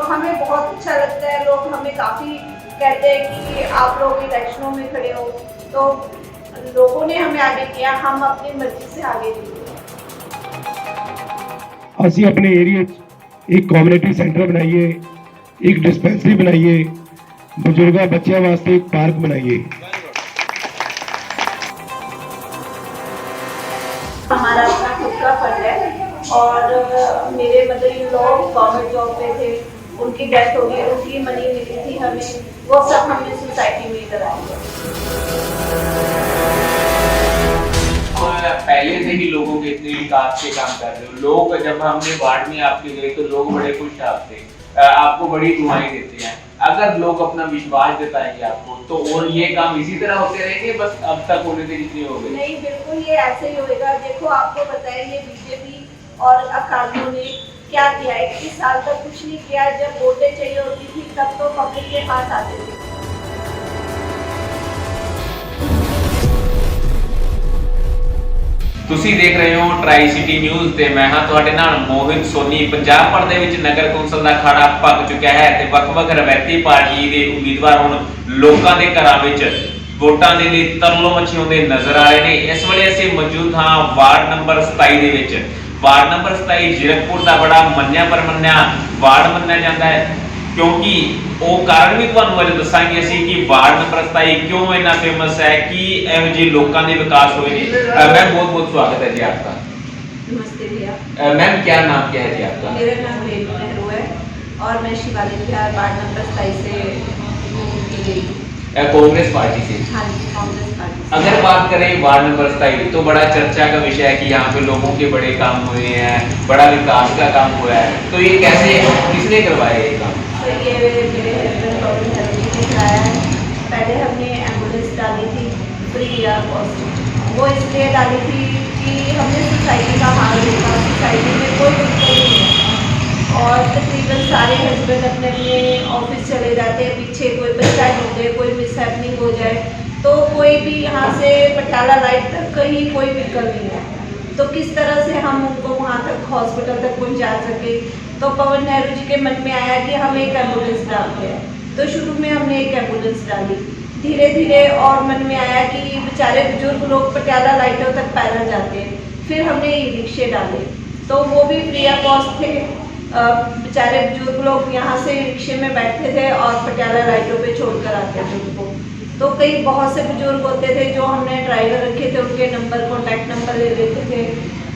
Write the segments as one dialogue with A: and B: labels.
A: तो हमें बहुत अच्छा लगता है। लोग हमें काफ़ी कहते हैं कि आप लोग इलेक्शनों में खड़े हो, तो लोगों ने हमें आगे किया, हम अपनी मर्जी से आगे नहीं हुए।
B: ਅਸੀਂ अपने एरिया एक कम्युनिटी सेंटर बनाइए, एक डिस्पेंसरी बनाइए, बुजुर्गों बच्चों वास्ते एक पार्क बनाइए।
A: हमारा अपना खुद का फंड है और मेरे mother in law government job पे थे, उनकी डेथ हो गई, उनकी मनी मिली थी हमें, वो सब हमने सोसाइटी में कराई है।
C: पहले से ही लोगों के इतने विकास के काम कर रहे हो। लोग जब हमने वार्ड में आपके गए तो लोग बड़े खुश आपसे, आपको बड़ी दुआएं देते हैं। अगर लोग अपना विश्वास जताएंगे आपको तो और ये काम इसी तरह होते रहेंगे, बस अब तक होने थे जितने हो गए?
A: नहीं, बिल्कुल ये ऐसे ही होएगा। देखो आपको पता है ये बीजेपी और अकालियों ने क्या किया, 21 साल तक कुछ नहीं किया। जब वोटें चाहिए होती थी तब तो पब्लिक के पास आते थे।
C: ਤੁਸੀਂ ਦੇਖ ਰਹੇ ਹੋ ਟਰਾਈ ਸਿਟੀ ਨਿਊਜ਼ ਤੇ ਮੈਂ ਹਾਂ ਤੁਹਾਡੇ ਨਾਲ ਮੋਹਿਤ ਸੋਨੀ। ਪੰਜਾਬ ਭਰ ਦੇ ਵਿੱਚ ਨਗਰ ਕੌਂਸਲ ਦਾ ਖਾੜਾ ਪੱਕ ਚੁੱਕਿਆ ਹੈ ਤੇ ਵੱਖ-ਵੱਖ ਰਵਾਇਤੀ ਪਾਰਟੀ ਦੇ ਉਮੀਦਵਾਰ ਹੁਣ ਲੋਕਾਂ ਦੇ ਘਰਾਂ ਵਿੱਚ ਵੋਟਾਂ ਦੇ ਲਈ ਤਰਲੋ ਮੱਛੀ ਹੁੰਦੇ ਨਜ਼ਰ ਆ ਰਹੇ ਨੇ। ਇਸ ਵੇਲੇ ਅਸੀਂ ਮੌਜੂਦ ਹਾਂ ਵਾਰਡ ਨੰਬਰ 27 ਦੇ ਵਿੱਚ। ਵਾਰਡ ਨੰਬਰ 27 ਜ਼ੀਰਕਪੁਰ ਦਾ ਬੜਾ ਮੰਨਿਆ ਪਰਮੰਨਿਆ ਵਾਰਡ ਮੰਨਿਆ ਜਾਂਦਾ ਹੈ, क्योंकि वो कारण भी ਤੁਹਾਨੂੰ ਅੱਜ ਦੱਸਾਂਗੇ ਅਸੀਂ ਕਿ ਵਾਰਡ ਨੰਬਰ 27 ਕਿਉਂ ਇੰਨਾ ਫੇਮਸ ਹੈ, ਕਿ ਇਹੋ ਜਿਹੇ ਲੋਕਾਂ ਦੇ ਵਿਕਾਸ ਹੋਏ ਨੇ। मैम बहुत बहुत स्वागत है जी आपका।
A: नमस्ते भैया।
C: मैम क्या नाम क्या है जी आपका?
A: मेरा नाम रेणु नेहरू है और मैं शिवालिक बिहार वार्ड नंबर 27 से की गई हूँ।
C: कांग्रेस पार्टी से।
A: हाँ जी, कांग्रेस पार्टी से।
C: अगर बात करें वार्ड नंबर 27 तो बड़ा चर्चा का विषय है कि यहाँ पे लोगों के बड़े काम हुए हैं, बड़ा विकास का काम हुआ है, तो ये कैसे किसने करवाया ये काम?
A: तो ये मेरे हस्बैंड पवन नेहरू जी ने कराया है। पहले हमने एम्बुलेंस डाली थी फ्री या कॉस्ट, वो इसलिए डाली थी कि हमने सोसाइटी का हाल देखा, सोसाइटी में कोई दिक्कत नहीं है और तकरीबन सारे हस्बैंड अपने अपने ऑफिस चले जाते हैं, पीछे कोई बच्चा ढूंढ दे, कोई मिसहैपनिंग हो जाए तो कोई भी यहाँ से पटियाला लाइट तक कहीं कोई व्हीकल नहीं है, तो किस तरह से हम उनको वहाँ तक हॉस्पिटल तक पहुँचा सके। तो पवन नेहरू जी के मन में आया कि हम एक एम्बुलेंस डालते हैं, तो शुरू में हमने एक एम्बुलेंस डाली। धीरे धीरे और मन में आया कि बेचारे बुजुर्ग लोग पटियाला लाइटों तक पैदल जाते हैं, फिर हमने ई रिक्शे डाले, तो वो भी फ्री ऑफ कॉस्ट थे। बेचारे बुजुर्ग लोग यहाँ से रिक्शे में बैठते थे और पटियाला लाइटों पे छोड़कर आते थे उनको। तो कई बहुत से बुजुर्ग होते थे जो हमने ड्राइवर रखे थे, उनके नंबर कॉन्टैक्ट नंबर ले लेते थे,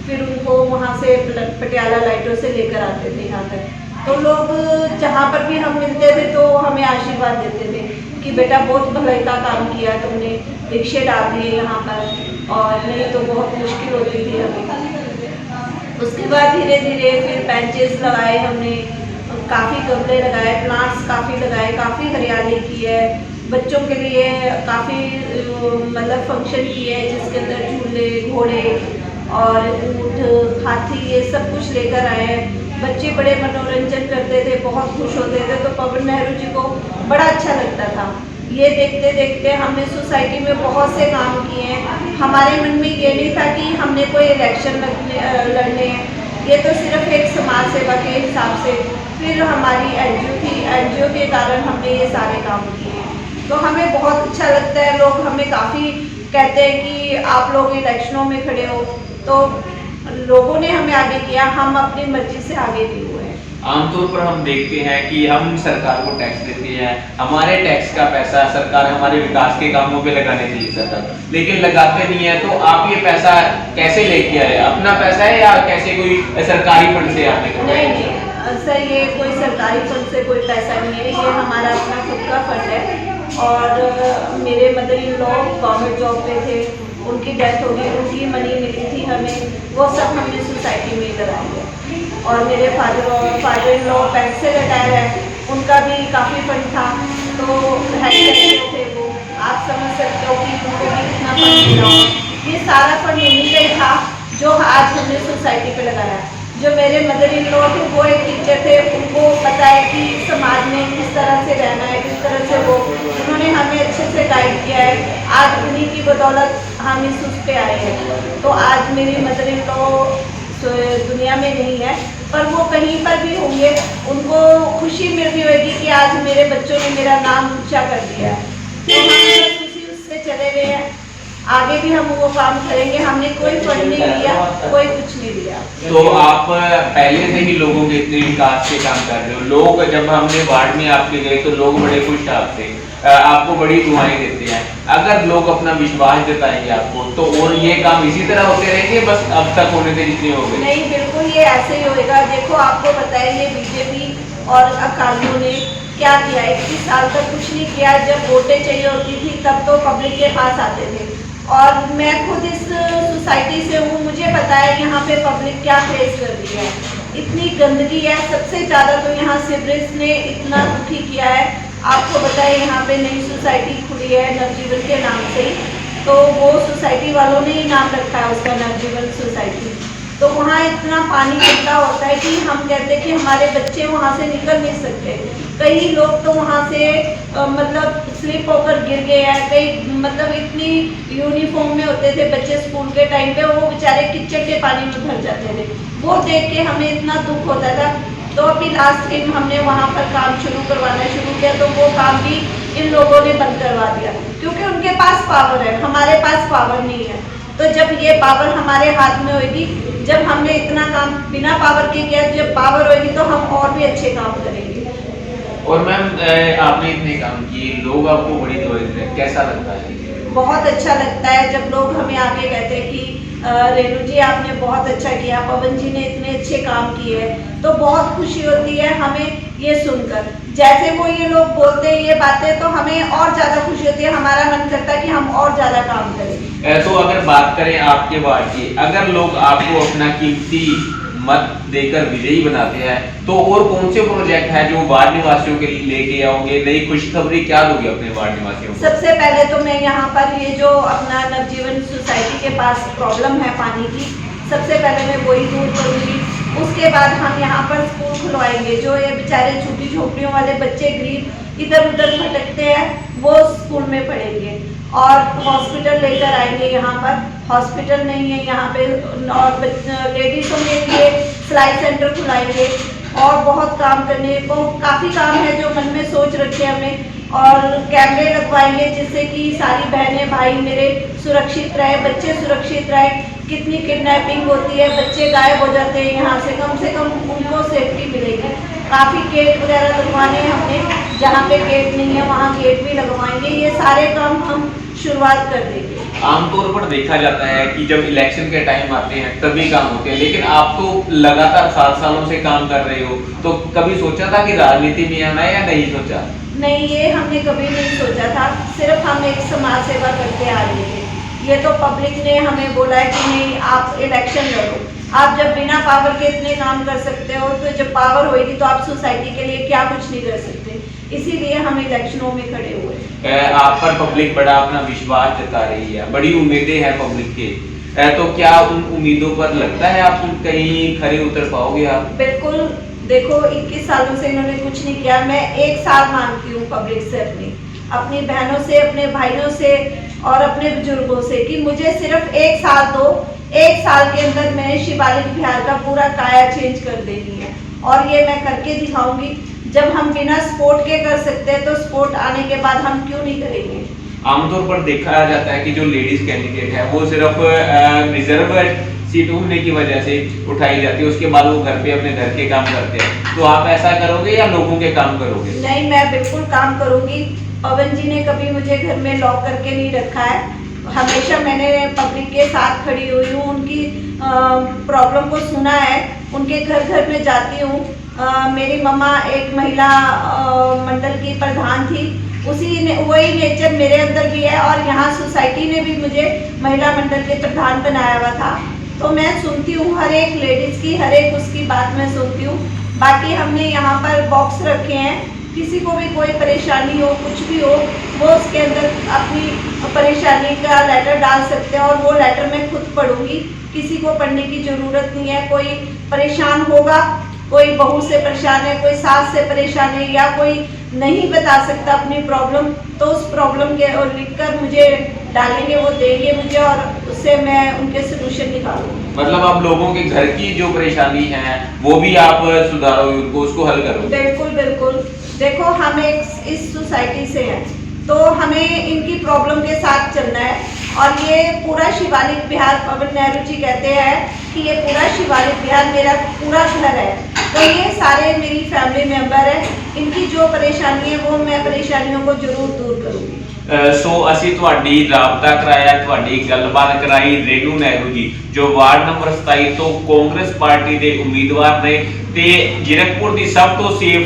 A: फिर उनको वहाँ से पटियाला लाइटों से लेकर आते थे यहाँ तक। तो लोग जहाँ पर भी हम मिलते थे तो हमें आशीर्वाद देते थे कि बेटा बहुत भलाई का काम किया तुमने, रिक्शे डाल दिए यहाँ पर, और नहीं तो बहुत मुश्किल होती थी हमें। उसके बाद धीरे धीरे फिर बेंचेस लगाए हमने, काफ़ी गमले लगाए, प्लांट्स काफ़ी लगाए, काफ़ी हरियाली की है। बच्चों के लिए काफ़ी मतलब फंक्शन किए हैं जिसके अंदर झूले, घोड़े और ऊँट, हाथी, ये सब कुछ लेकर आए हैं। बच्चे बड़े मनोरंजन करते थे, बहुत खुश होते थे, तो पवन नेहरू जी को बड़ा अच्छा लगता था। ये देखते देखते हमने सोसाइटी में बहुत से काम किए हैं। हमारे मन में ये नहीं था कि हमने कोई इलेक्शन लड़ने हैं, ये तो सिर्फ एक समाज सेवा के हिसाब से। फिर हमारी एनजीओ थी, एनजीओ के कारण हमने ये सारे काम किए, तो हमें बहुत अच्छा लगता है। लोग हमें काफ़ी कहते हैं कि आप लोग इलेक्शनों में खड़े हो, तो लोगों ने हमें आगे किया, हम अपनी मर्जी से आगे नहीं हुए।
C: आमतौर पर हम देखते हैं कि हम सरकार को टैक्स देते हैं, हमारे टैक्स का पैसा सरकार हमारे विकास के कामों पे लगाने चाहिए सरकार, लेकिन लगाते नहीं है। तो आप ये पैसा कैसे लेके आए? अपना पैसा है या कैसे कोई सरकारी फंड से आपने करवाया?
A: नहीं सर, ये कोई सरकारी फंड से कोई पैसा नहीं है, ये हमारा अपना खुद का फंड है। और मेरे mother in law government job पे थे, उनकी डेथ हो गई, उनकी मनी मिली थी हमें, वो सब हमने सोसाइटी में कराई है। और मेरे फादर इन लॉ बैंक से रिटायर है, उनका भी काफ़ी फंड था, तो हेल्थ थे वो, आप समझ सकते हो कि उनको भी कितना फंड मिला हो। ये सारा फंड उन्हीं का ही था जो आज हमने सोसाइटी पे लगाया। जो मेरे मदर इन लॉ थे वो एक टीचर थे, उनको पता है कि समाज में किस तरह से रहना है, किस तरह से वो, उन्होंने हमें अच्छे से गाइड किया है। आज उन्हीं की बदौलत हम इस उस पे आए हैं। तो आज मेरी मदर इन लॉ दुनिया में नहीं है, पर वो कहीं पर भी होंगे, उनको खुशी मिल रही होगी कि आज मेरे बच्चों ने मेरा नाम ऊंचा कर दिया है। तो हम बस उसी उससे चले गए हैं, आगे भी हम वो काम करेंगे। हमने कोई फंड नहीं लिया, कोई कुछ नहीं लिया।
C: तो आप पहले से ही लोगों के इतने विकास के काम कर रहे हो। लोग जब हमने वार्ड में आपके गए तो लोग बड़े खुश आपसे, आपको बड़ी दुआएं देते हैं। अगर लोग अपना विश्वास जताएंगे आपको तो और ये काम इसी तरह होते रहेंगे, बस अब तक होने थे जितने हो गए?
A: नहीं, बिल्कुल ये ऐसे ही होएगा। देखो, आपको पता है ये बीजेपी और अकालियों ने क्या किया, 21 साल तक कुछ नहीं किया। जब वोटें चाहिए होती थी तब तो पब्लिक के पास आते थे, और मैं खुद इस सोसाइटी से हूँ, मुझे पता है यहाँ पे पब्लिक क्या फेस कर रही है। इतनी गंदगी है, सबसे ज़्यादा तो यहाँ सीवरेज ने इतना दुखी किया है। आपको पता है यहाँ पे नई सोसाइटी खुली है नवजीवन के नाम से ही, तो वो सोसाइटी वालों ने ही नाम रखा है उसका, नवजीवन सोसाइटी। तो वहाँ इतना पानी गंदा होता है कि हम कहते हैं कि हमारे बच्चे वहाँ से निकल नहीं सकते। कई लोग तो वहाँ से मतलब स्लिप होकर गिर गए हैं। कई मतलब इतनी यूनिफॉर्म में होते थे बच्चे स्कूल के टाइम पे, वो बेचारे कीचड़ के पानी में भर जाते थे। वो देख के हमें इतना दुख होता था। तो अभी लास्ट टाइम हमने वहाँ पर काम करवाना शुरू किया, तो वो काम भी इन लोगों ने बंद करवा दिया, क्योंकि उनके पास पावर है, हमारे पास पावर नहीं है। तो जब ये पावर हमारे हाथ में होगी, जब हमने इतना काम बिना पावर के किया, जब पावर होगी तो हम और भी अच्छे काम करेंगे।
C: और मैम, आपने इतने काम किए, लोग आपको बड़ी दुआएं देते हैं, कैसा लगता है?
A: बहुत अच्छा लगता है जब लोग हमें आके कहते हैं कि रेणु जी आपने बहुत अच्छा किया, पवन जी ने इतने अच्छे काम किए हैं, तो बहुत खुशी होती है हमें ये सुनकर। जैसे वो ये लोग बोलते हैं ये बातें, तो हमें और ज़्यादा खुशी होती है, हमारा मन करता है कि हम और ज़्यादा काम करें।
C: तो अगर बात करें आपके वार्ड की, अगर लोग आपको अपना कीमती मत देकर विजयी बनाते हैं, तो और कौन से प्रोजेक्ट है जो वार्ड निवासियों के लिए लेके आओगे? नई खुशखबरी क्या दोगे अपने वार्ड निवासियों को?
A: सबसे पहले तो मैं यहाँ पर ये जो अपना नवजीवन सोसाइटी के पास प्रॉब्लम है पानी की, सबसे पहले मैं वही दूर करूँगी। उसके बाद हम यहाँ पर स्कूल खुलवाएंगे। जो ये बेचारे छोटी झोपड़ियों वाले बच्चे गरीब इधर उधर भटकते हैं, वो स्कूल में पढ़ेंगे। और हॉस्पिटल लेकर आएंगे यहाँ पर। हॉस्पिटल नहीं है यहाँ पे, और लेडीज़ों के लिए सिलाई सेंटर खुलाएंगे, और बहुत काम करने को काफ़ी काम है जो मन में सोच रखे हमने। और कैमरे लगवाएंगे जिससे कि सारी बहनें भाई मेरे सुरक्षित रहे, बच्चे सुरक्षित रहे। कितनी किडनैपिंग होती है, बच्चे गायब हो जाते हैं यहाँ से कम उनको सेफ्टी मिलेगी। काफ़ी गेट वगैरह लगवाने हैं हमने, जहाँ पे गेट नहीं है वहाँ गेट भी लगवाएंगे। ये सारे काम हम शुरुआत कर देंगे।
C: आमतौर पर देखा जाता है कि जब इलेक्शन के टाइम आते हैं तभी काम होते हैं, लेकिन आप तो लगातार 7 सालों से काम कर रहे हो, तो कभी सोचा था कि राजनीति में आना है या नहीं सोचा?
A: नहीं, ये हमने कभी नहीं सोचा था। सिर्फ हम एक समाज सेवा करते आ रहे थे। ये तो पब्लिक ने हमें बोला है कि नहीं आप इलेक्शन लड़ो। आप जब बिना पावर के इतने काम कर सकते हो, तो जब पावर होगी तो आप सोसाइटी के लिए क्या कुछ नहीं कर सकते। इसीलिए हम इलेक्शनों में खड़े हुए।
C: आप पर पब्लिक बड़ा अपना विश्वास जता रही है, बड़ी उम्मीदें हैं पब्लिक के, तो क्या उन उम्मीदों पर लगता है आप कहीं खरे उतर पाओगे आप?
A: बिल्कुल। देखो, 21 सालों से इन्होंने कुछ नहीं किया। मैं 1 साल मांगती हूँ पब्लिक से, अपनी बहनों से, अपने भाइयों से और अपने बुजुर्गों से कि मुझे सिर्फ 1 साल दो। 1 साल के अंदर मैंने शिवालिक बिहार का पूरा काया चेंज कर देनी है, और ये मैं करके दिखाऊंगी। जब हम बिना सपोर्ट के कर सकते हैं, तो सपोर्ट आने के बाद हम क्यों नहीं करेंगे?
C: आमतौर पर देखा जाता है कि जो लेडीज कैंडिडेट है वो सिर्फ रिजर्व सीट होने की वजह से उठाई जाती है, उसके बाद वो घर पे अपने घर के काम करते हैं। तो आप ऐसा करोगे या लोगों के काम करोगे?
A: नहीं, मैं बिल्कुल काम करूंगी। पवन जी ने कभी मुझे घर में लॉक करके नहीं रखा है। हमेशा मैंने पब्लिक के साथ खड़ी हुई हूँ, उनकी प्रॉब्लम को सुना है, उनके घर घर में जाती हूँ। मेरी मम्मा एक महिला मंडल की प्रधान थी, वही नेचर मेरे अंदर भी है, और यहाँ सोसाइटी ने भी मुझे महिला मंडल के प्रधान बनाया हुआ था। तो मैं सुनती हूँ हर एक लेडीज़ की, हर एक उसकी बात मैं सुनती हूँ। बाकी हमने यहाँ पर बॉक्स रखे हैं, किसी को भी कोई परेशानी हो, कुछ भी हो, वो उसके अंदर अपनी परेशानी का लेटर डाल सकते हैं, और वो लेटर मैं खुद पढ़ूंगी। किसी को पढ़ने की ज़रूरत नहीं है। कोई परेशान होगा, कोई बहू से परेशान है, कोई सास से परेशान है, या कोई नहीं बता सकता अपनी प्रॉब्लम, तो उस प्रॉब्लम के और लिखकर मुझे डालेंगे, वो देंगे मुझे, और उससे मैं उनके सोल्यूशन निकालूंगी।
C: मतलब आप लोगों के घर की जो परेशानी है वो भी आप सुधारोगे, उनको उसको हल करोगे।
A: बिल्कुल बिल्कुल। देखो हम एक इस सोसाइटी से हैं तो हमें इनकी प्रॉब्लम के साथ चलना है। और ये पूरा शिवालिक बिहार, पवन नेहरू जी कहते हैं कि ये पूरा शिवालिक बिहार मेरा पूरा घर है, तो ये सारे मेरी फैमिली मेंबर है। इनकी जो परेशानी है वो मैं परेशानियों को जरूर दूर करूँगी।
C: ਸੋ ਅਸੀਂ ਤੁਹਾਡੀ ਰਾਬਤਾ ਕਰਾਇਆ, ਤੁਹਾਡੀ ਗੱਲਬਾਤ ਕਰਾਈ ਰੇਨੂ ਨਹਿਰੂ ਜੀ ਜੋ ਵਾਰਡ ਨੰਬਰ 27 ਤੋਂ ਕਾਂਗਰਸ ਪਾਰਟੀ ਦੇ ਉਮੀਦਵਾਰ ਨੇ ਤੇ ਜ਼ੀਰਕਪੁਰ ਦੀ ਸਭ ਤੋਂ ਸੇਫ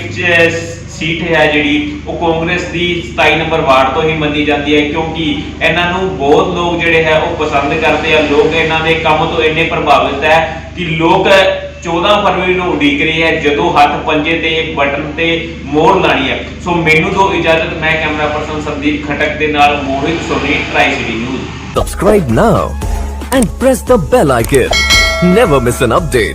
C: ਸੀਟ ਹੈ ਜਿਹੜੀ ਉਹ ਕਾਂਗਰਸ ਦੀ 27 ਨੰਬਰ ਵਾਰਡ ਤੋਂ ਹੀ ਮੰਨੀ ਜਾਂਦੀ ਹੈ, ਕਿਉਂਕਿ ਇਹਨਾਂ ਨੂੰ ਬਹੁਤ ਲੋਕ ਜਿਹੜੇ ਹੈ ਉਹ ਪਸੰਦ ਕਰਦੇ ਆ। ਲੋਕ ਇਹਨਾਂ ਦੇ ਕੰਮ ਤੋਂ ਇੰਨੇ ਪ੍ਰਭਾਵਿਤ ਹੈ ਕਿ ਲੋਕ 14 ਫਰਵਰੀ ਨੂੰ ਉਡੀਕ ਰਹੇ ਹੈ ਜਦੋਂ ਹੱਥ ਪੰਜੇ ਤੇ ਬਟਨ ਤੇ ਮੋਹਰ ਲਾਣੀ ਹੈ। ਸੋ ਮੈਨੂੰ ਦਿਓ ਇਜਾਜ਼ਤ, ਮੈਂ ਕੈਮਰਾ ਪਰਸਨ ਸੰਦੀਪ ਖਟਕ ਦੇ ਨਾਲ Mohit Soni, tricity news.
D: Subscribe now and press the bell icon. Never miss an update.